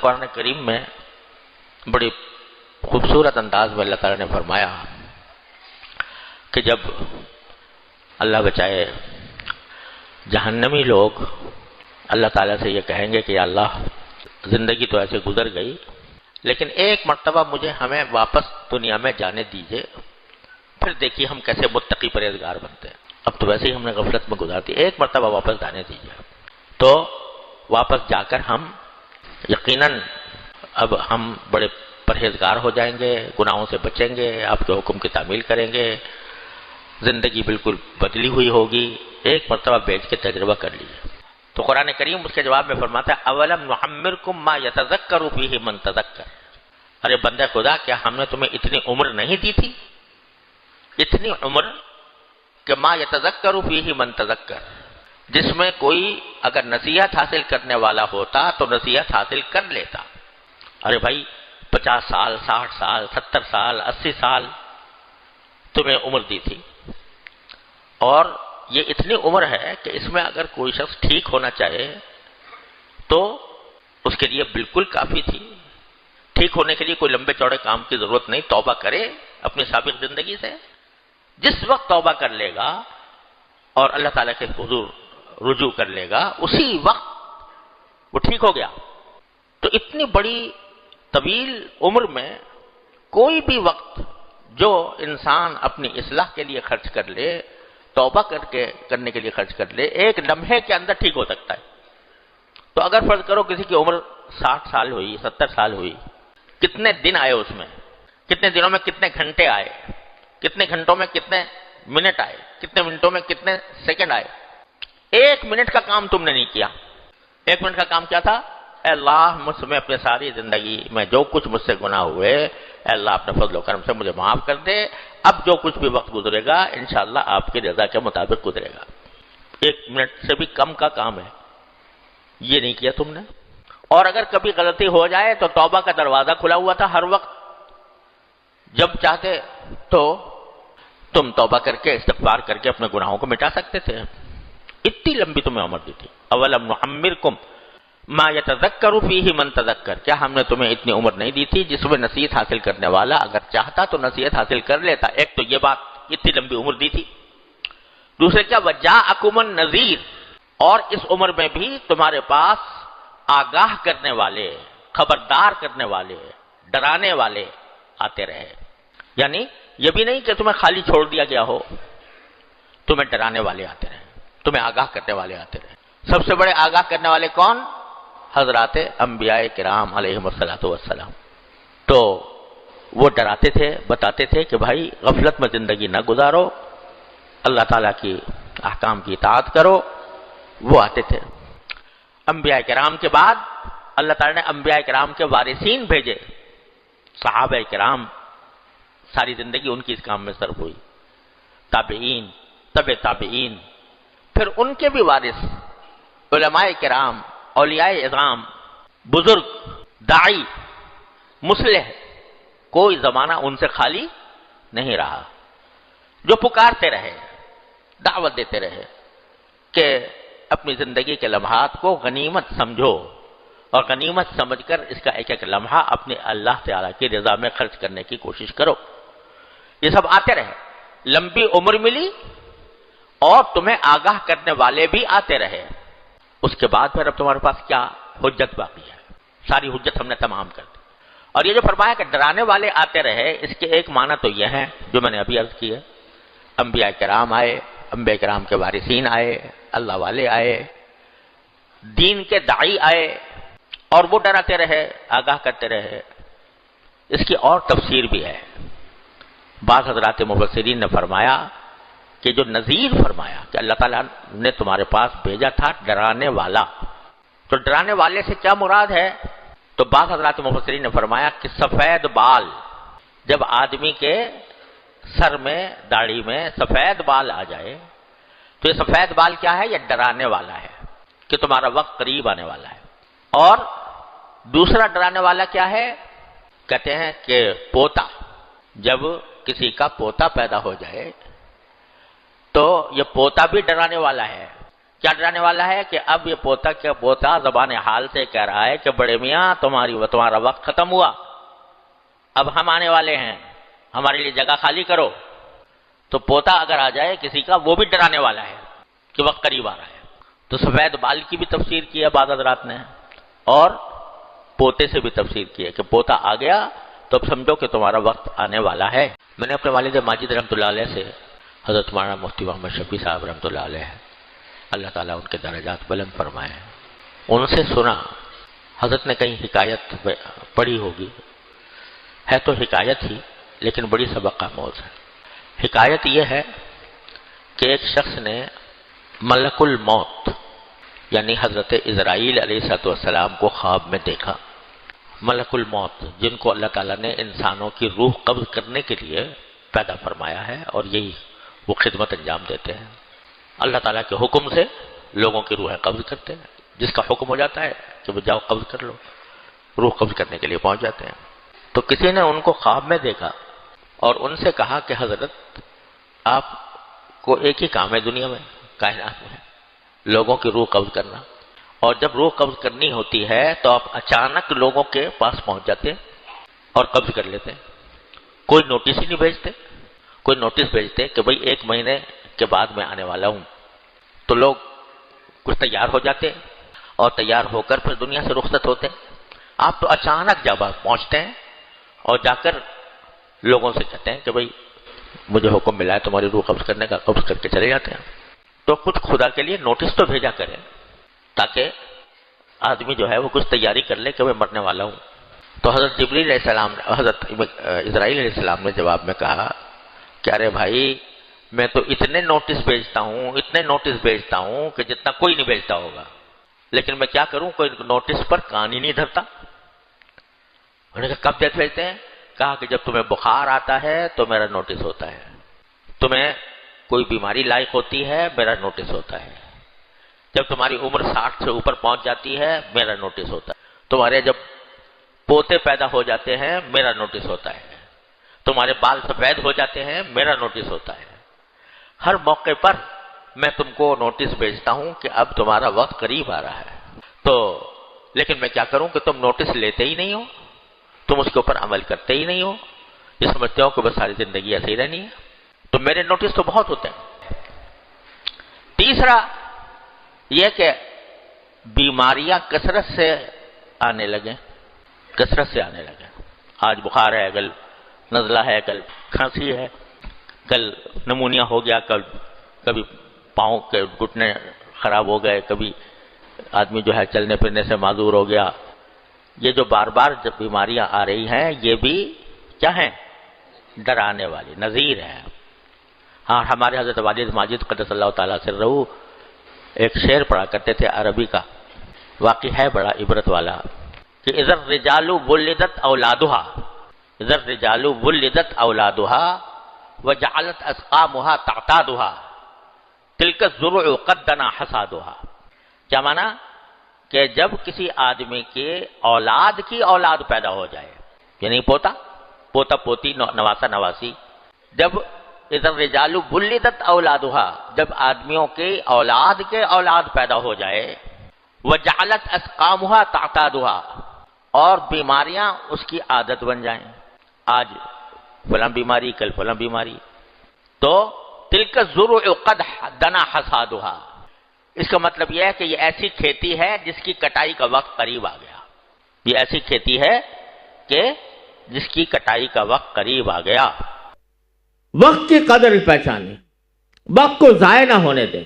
قرآن کریم میں بڑی خوبصورت انداز میں اللہ تعالیٰ نے فرمایا کہ جب اللہ بچائے جہنمی لوگ اللہ تعالیٰ سے یہ کہیں گے کہ یا اللہ زندگی تو ایسے گزر گئی، لیکن ایک مرتبہ ہمیں واپس دنیا میں جانے دیجئے، پھر دیکھیے ہم کیسے متقی پرہیزگار بنتے ہیں۔ اب تو ویسے ہی ہم نے غفلت میں گزار دی، ایک مرتبہ واپس جانے دیجئے، تو واپس جا کر ہم یقیناً اب ہم بڑے پرہیزگار ہو جائیں گے، گناہوں سے بچیں گے، آپ کے حکم کی تعمیل کریں گے، زندگی بالکل بدلی ہوئی ہوگی، ایک مرتبہ بیٹھ کے تجربہ کر لیجیے۔ تو قرآن کریم اس کے جواب میں فرماتا ہے اولم نعمرکم ما یتذکر فیہ من تذکر، ارے بندہ خدا کیا ہم نے تمہیں اتنی عمر نہیں دی تھی، اتنی عمر کہ ما یتذکر فیہ من تذکر، جس میں کوئی اگر نصیحت حاصل کرنے والا ہوتا تو نصیحت حاصل کر لیتا۔ ارے بھائی 50 سال 60 سال 70 سال 80 سال تمہیں عمر دی تھی، اور یہ اتنی عمر ہے کہ اس میں اگر کوئی شخص ٹھیک ہونا چاہے تو اس کے لیے بالکل کافی تھی۔ ٹھیک ہونے کے لیے کوئی لمبے چوڑے کام کی ضرورت نہیں، توبہ کرے اپنی سابق زندگی سے، جس وقت توبہ کر لے گا اور اللہ تعالیٰ کے حضور رجوع کر لے گا اسی وقت وہ ٹھیک ہو گیا۔ تو اتنی بڑی طویل عمر میں کوئی بھی وقت جو انسان اپنی اصلاح کے لیے خرچ کر لے، توبہ کرنے کے لیے خرچ کر لے، ایک لمحے کے اندر ٹھیک ہو سکتا ہے۔ تو اگر فرض کرو کسی کی عمر 60 سال ہوئی 70 سال ہوئی، کتنے دن آئے اس میں، کتنے دنوں میں کتنے گھنٹے آئے، کتنے گھنٹوں میں کتنے منٹ آئے، کتنے منٹوں میں کتنے سیکنڈ آئے، ایک منٹ کا کام تم نے نہیں کیا۔ ایک منٹ کا کام کیا تھا؟ اے اللہ مجھ میں اپنے ساری زندگی میں جو کچھ مجھ سے گناہ ہوئے، اے اللہ اپنے فضل و کرم سے مجھے معاف کر دے، اب جو کچھ بھی وقت گزرے گا انشاءاللہ آپ کی رضا کے مطابق گزرے گا۔ ایک منٹ سے بھی کم کا کام ہے، یہ نہیں کیا تم نے۔ اور اگر کبھی غلطی ہو جائے تو توبہ کا دروازہ کھلا ہوا تھا ہر وقت، جب چاہتے تو تم توبہ کر کے استغفار کر کے اپنے گناہوں کو مٹا سکتے تھے۔ اتنی لمبی تمہیں عمر دی تھی۔ اولم نعمرکم ما یتذکر فیہ من تذکر، کیا ہم نے تمہیں اتنی عمر نہیں دی تھی جس میں نصیحت حاصل کرنے والا اگر چاہتا تو نصیحت حاصل کر لیتا۔ ایک تو یہ بات، اتنی لمبی عمر دی تھی۔ دوسرے کیا؟ وجاءکم النذیر، اور اس عمر میں بھی تمہارے پاس آگاہ کرنے والے، خبردار کرنے والے، ڈرانے والے آتے رہے۔ یعنی یہ بھی نہیں کہ تمہیں خالی چھوڑ دیا گیا ہو، تمہیں ڈرانے والے آتے رہے، تمہیں آگاہ کرنے والے آتے رہے۔ سب سے بڑے آگاہ کرنے والے کون؟ حضرات انبیاء کرام علیہم الصلاۃ والسلام۔ تو وہ ڈراتے تھے، بتاتے تھے کہ بھائی غفلت میں زندگی نہ گزارو، اللہ تعالیٰ کی احکام کی اطاعت کرو، وہ آتے تھے۔ انبیاء کرام کے بعد اللہ تعالیٰ نے انبیاء کرام کے وارثین بھیجے، صحابہ کرام، ساری زندگی ان کی اس کام میں صرف ہوئی، تابعین، تبع تابعین، پھر ان کے بھی وارث علماء کرام، اولیاء اعظام، بزرگ، داعی، مصلح، کوئی زمانہ ان سے خالی نہیں رہا، جو پکارتے رہے، دعوت دیتے رہے کہ اپنی زندگی کے لمحات کو غنیمت سمجھو، اور غنیمت سمجھ کر اس کا ایک ایک لمحہ اپنے اللہ تعالیٰ کی رضا میں خرچ کرنے کی کوشش کرو۔ یہ سب آتے رہے، لمبی عمر ملی اور تمہیں آگاہ کرنے والے بھی آتے رہے۔ اس کے بعد پھر اب تمہارے پاس کیا حجت باقی ہے؟ ساری حجت ہم نے تمام کر دی۔ اور یہ جو فرمایا کہ ڈرانے والے آتے رہے، اس کے ایک معنی تو یہ ہے جو میں نے ابھی عرض کی ہے، انبیاء کرام آئے، انبیاء کرام کے وارثین آئے، اللہ والے آئے، دین کے داعی آئے، اور وہ ڈراتے رہے، آگاہ کرتے رہے۔ اس کی اور تفسیر بھی ہے۔ بعض حضرات مفسرین نے فرمایا کہ جو نذیر فرمایا کہ اللہ تعالیٰ نے تمہارے پاس بھیجا تھا ڈرانے والا، تو ڈرانے والے سے کیا مراد ہے؟ تو بعض حضرات مفسرین نے فرمایا کہ سفید بال، جب آدمی کے سر میں، داڑھی میں سفید بال آ جائے تو یہ سفید بال کیا ہے؟ یہ ڈرانے والا ہے کہ تمہارا وقت قریب آنے والا ہے۔ اور دوسرا ڈرانے والا کیا ہے؟ کہتے ہیں کہ پوتا، جب کسی کا پوتا پیدا ہو جائے تو یہ پوتا بھی ڈرانے والا ہے کیا ڈرانے والا ہے؟ کہ اب یہ پوتا زبان حال سے کہہ رہا ہے کہ بڑے میاں تمہارا وقت ختم ہوا، اب ہم آنے والے ہیں، ہمارے لیے جگہ خالی کرو۔ تو پوتا اگر آ جائے کسی کا، وہ بھی ڈرانے والا ہے کہ وقت قریب آ رہا ہے۔ تو سفید بال کی بھی تفسیر کی ہے بعض حضرات نے، اور پوتے سے بھی تفسیر کی ہے کہ پوتا آ گیا تو اب سمجھو کہ تمہارا وقت آنے والا ہے۔ میں نے اپنے والد ماجد رحمۃ اللہ علیہ سے، حضرت مولانا مفتی محمد شفیع صاحب رحمۃ اللہ علیہ، اللہ تعالیٰ ان کے درجات بلند فرمائے، ان سے سنا، حضرت نے کہیں حکایت پڑھی ہوگی، ہے تو حکایت ہی لیکن بڑی سبق آموز ہے۔ حکایت یہ ہے کہ ایک شخص نے ملک الموت یعنی حضرت اسرائیل علیہ السلام کو خواب میں دیکھا۔ ملک الموت جن کو اللہ تعالیٰ نے انسانوں کی روح قبض کرنے کے لیے پیدا فرمایا ہے، اور یہی وہ خدمت انجام دیتے ہیں، اللہ تعالیٰ کے حکم سے لوگوں کی روحیں قبض کرتے ہیں، جس کا حکم ہو جاتا ہے کہ وہ جاؤ قبض کر لو، روح قبض کرنے کے لیے پہنچ جاتے ہیں۔ تو کسی نے ان کو خواب میں دیکھا اور ان سے کہا کہ حضرت آپ کو ایک ہی کام ہے دنیا میں، کائنات میں، لوگوں کی روح قبض کرنا، اور جب روح قبض کرنی ہوتی ہے تو آپ اچانک لوگوں کے پاس پہنچ جاتے اور قبض کر لیتے، کوئی نوٹس ہی نہیں بھیجتے، کوئی نوٹس بھیجتے کہ بھئی 1 مہینے کے بعد میں آنے والا ہوں، تو لوگ کچھ تیار ہو جاتے اور تیار ہو کر پھر دنیا سے رخصت ہوتے۔ آپ تو اچانک جب پہنچتے ہیں اور جا کر لوگوں سے کہتے ہیں کہ بھئی مجھے حکم ملا ہے تمہاری روح قبض کرنے کا، قبض کر کے چلے جاتے ہیں۔ تو کچھ خدا کے لیے نوٹس تو بھیجا کریں تاکہ آدمی جو ہے وہ کچھ تیاری کر لے کہ میں مرنے والا ہوں۔ تو حضرت جبریل علیہ السلام نے، حضرت اسرائیل علیہ السلام نے جواب میں کہا کہ ارے بھائی میں تو اتنے نوٹس بھیجتا ہوں کہ جتنا کوئی نہیں بھیجتا ہوگا، لیکن میں کیا کروں، کوئی نوٹس پر کان ہی نہیں دھرتا۔ انہوں نے کہا کب تک بھیجتے ہیں؟ کہا کہ جب تمہیں بخار آتا ہے تو میرا نوٹس ہوتا ہے، تمہیں کوئی بیماری لاحق ہوتی ہے میرا نوٹس ہوتا ہے، جب تمہاری عمر 60 سے اوپر پہنچ جاتی ہے میرا نوٹس ہوتا ہے، تمہارے جب پوتے پیدا ہو جاتے ہیں میرا نوٹس ہوتا ہے، تمہارے بال سفید ہو جاتے ہیں میرا نوٹس ہوتا ہے، ہر موقع پر میں تم کو نوٹس بھیجتا ہوں کہ اب تمہارا وقت قریب آ رہا ہے۔ تو لیکن میں کیا کروں کہ تم نوٹس لیتے ہی نہیں ہو، تم اس کے اوپر عمل کرتے ہی نہیں ہو، یہ سمجھتے ہو کہ بس ساری زندگی ایسے ہی رہنی ہے، تو میرے نوٹس تو بہت ہوتے ہیں۔ تیسرا یہ کہ بیماریاں کثرت سے آنے لگیں، آج بخار ہے، کل نزلہ ہے، کل کھانسی ہے، کل نمونیا ہو گیا، کبھی پاؤں کے گھٹنے خراب ہو گئے، کبھی آدمی جو ہے چلنے پھرنے سے معذور ہو گیا۔ یہ جو بار بار جب بیماریاں آ رہی ہیں یہ بھی کیا ہیں؟ ڈرانے والی نذیر ہے۔ ہاں ہمارے حضرت والد ماجد قدس اللہ تعالیٰ سرہ ایک شعر پڑھا کرتے تھے عربی کا، واقعی ہے بڑا عبرت والا، کہ اذا الرجال ولدت اولادها وجعلت اسقامها تعتادها تلك الزرع قد دنا حصادها۔ کیا معنی؟ کہ جب کسی آدمی کے اولاد کی اولاد پیدا ہو جائے، یعنی پوتا پوتی نواسا نواسی، جب اذا الرجال ولدت اولادها جب آدمیوں کے اولاد پیدا ہو جائے، وجعلت اسقامها تعتادها اور بیماریاں اس کی عادت بن جائیں، آج فلاں بیماری کل فلاں بیماری، تو تلک الزرع قد دنا حصادها، اس کا مطلب یہ ہے کہ یہ ایسی کھیتی ہے جس کی کٹائی کا وقت قریب آ گیا، یہ ایسی کھیتی ہے کہ جس کی کٹائی کا وقت قریب آ گیا۔ وقت کی قدر پہچانیں، وقت کو ضائع نہ ہونے دیں۔